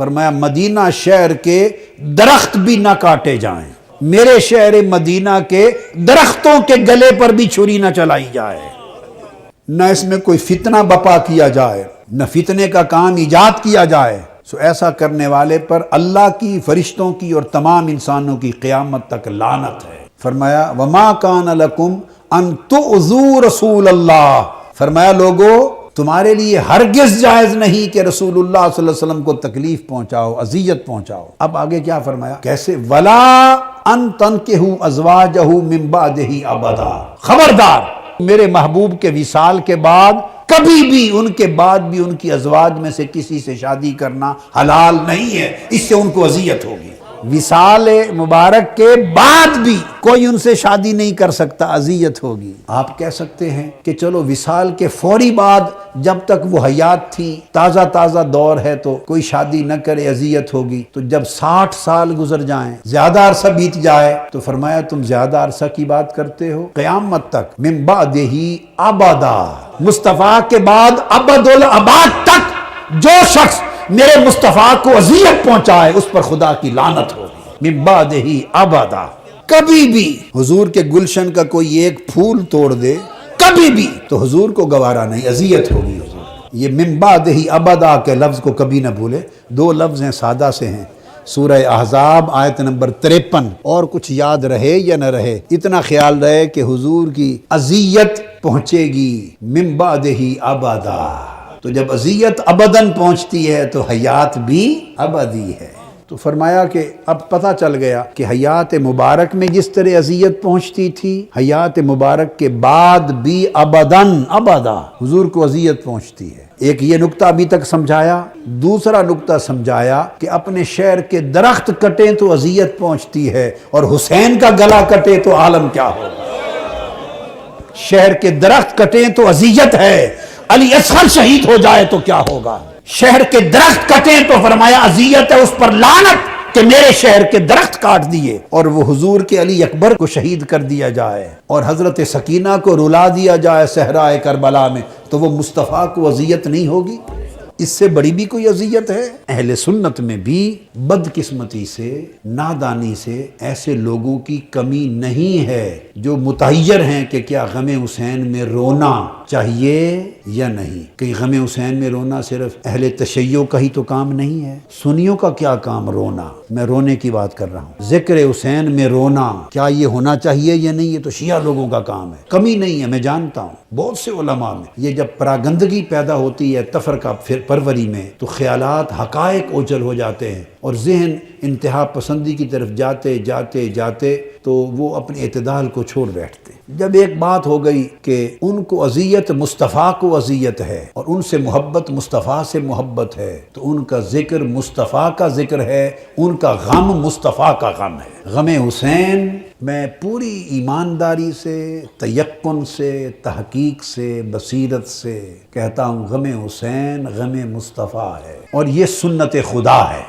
فرمایا مدینہ شہر کے درخت بھی نہ کاٹے جائیں، میرے شہر مدینہ کے درختوں کے گلے پر بھی چھری نہ چلائی جائے، نہ اس میں کوئی فتنہ بپا کیا جائے، نہ فتنے کا کام ایجاد کیا جائے۔ سو ایسا کرنے والے پر اللہ کی، فرشتوں کی اور تمام انسانوں کی قیامت تک لعنت ہے۔ فرمایا وما کان لکم ان تؤذوا رسول اللہ، فرمایا لوگو تمہارے لیے ہرگز جائز نہیں کہ رسول اللہ صلی اللہ علیہ وسلم کو تکلیف پہنچاؤ، اذیت پہنچاؤ۔ اب آگے کیا فرمایا؟ کیسے؟ ولا ان تنکحوا ازواجہ من بعدہ ابدا، خبردار میرے محبوب کے وصال کے بعد کبھی بھی ان کے بعد بھی ان کی ازواج میں سے کسی سے شادی کرنا حلال نہیں ہے، اس سے ان کو اذیت ہوگی۔ وصال مبارک کے بعد بھی کوئی ان سے شادی نہیں کر سکتا، اذیت ہوگی۔ آپ کہہ سکتے ہیں کہ چلو وصال کے فوری بعد جب تک وہ حیات تھی، تازہ تازہ دور ہے تو کوئی شادی نہ کرے، اذیت ہوگی۔ تو جب 60 سال گزر جائیں، زیادہ عرصہ بیت جائے، تو فرمایا تم زیادہ عرصہ کی بات کرتے ہو، قیامت تک من بعدہ ابدا، مصطفیٰ کے بعد ابد الاباد تک جو شخص میرے مصطفیٰ کو اذیت پہنچائے اس پر خدا کی لعنت ہوگی، من بعدہ ابدا۔ کبھی بھی حضور کے گلشن کا کوئی ایک پھول توڑ دے، کبھی بھی، تو حضور کو گوارا نہیں، اذیت ہوگی حضور۔ یہ من بعدہ ابدا کے لفظ کو کبھی نہ بھولے، 2 لفظ ہیں، سادہ سے ہیں، سورہ احزاب آیت نمبر 53۔ اور کچھ یاد رہے یا نہ رہے، اتنا خیال رہے کہ حضور کی اذیت پہنچے گی من بعدہ ابدا، تو جب اذیت ابداً پہنچتی ہے تو حیات بھی ابدی ہے۔ تو فرمایا کہ اب پتہ چل گیا کہ حیات مبارک میں جس طرح اذیت پہنچتی تھی، حیات مبارک کے بعد بھی ابداً ابدا حضور کو اذیت پہنچتی ہے۔ ایک یہ نقطہ ابھی تک سمجھایا، دوسرا نقطہ سمجھایا کہ اپنے شہر کے درخت کٹیں تو اذیت پہنچتی ہے، اور حسین کا گلا کٹے تو عالم کیا ہوگا۔ شہر کے درخت کٹیں تو اذیت ہے، علی اصغر شہید ہو جائے تو کیا ہوگا۔ شہر کے درخت کٹیں تو فرمایا اذیت ہے، اس پر لعنت کہ میرے شہر کے درخت کاٹ دیے، اور وہ حضور کے علی اکبر کو شہید کر دیا جائے، اور حضرت سکینہ کو رلا دیا جائے صحرائے کربلا میں، تو وہ مصطفیٰ کو اذیت نہیں ہوگی؟ اس سے بڑی بھی کوئی اذیت ہے؟ اہل سنت میں بھی بدقسمتی سے، نادانی سے ایسے لوگوں کی کمی نہیں ہے جو متحیر ہیں کہ کیا غم حسین میں رونا چاہیے یا نہیں۔ کہ غم حسین میں رونا صرف اہل تشیع کا ہی تو کام نہیں ہے، سنیوں کا کیا کام رونا؟ میں رونے کی بات کر رہا ہوں۔ ذکر حسین میں رونا کیا یہ ہونا چاہیے یا نہیں؟ یہ تو شیعہ لوگوں کا کام ہے، کمی نہیں ہے، میں جانتا ہوں بہت سے علماء میں یہ جب پراگندگی پیدا ہوتی ہے تفرقہ پروری میں، تو خیالات حقائق اوجھل ہو جاتے ہیں، اور ذہن انتہا پسندی کی طرف جاتے جاتے جاتے تو وہ اپنے اعتدال کو چھوڑ بیٹھتے۔ جب ایک بات ہو گئی کہ ان کو اذیت مصطفیٰ کو اذیت ہے، اور ان سے محبت مصطفیٰ سے محبت ہے، تو ان کا ذکر مصطفیٰ کا ذکر ہے، ان کا غم مصطفیٰ کا غم ہے۔ غم حسین میں پوری ایمانداری سے، تیقن سے، تحقیق سے، بصیرت سے کہتا ہوں، غم حسین غم مصطفیٰ ہے، اور یہ سنت خدا ہے۔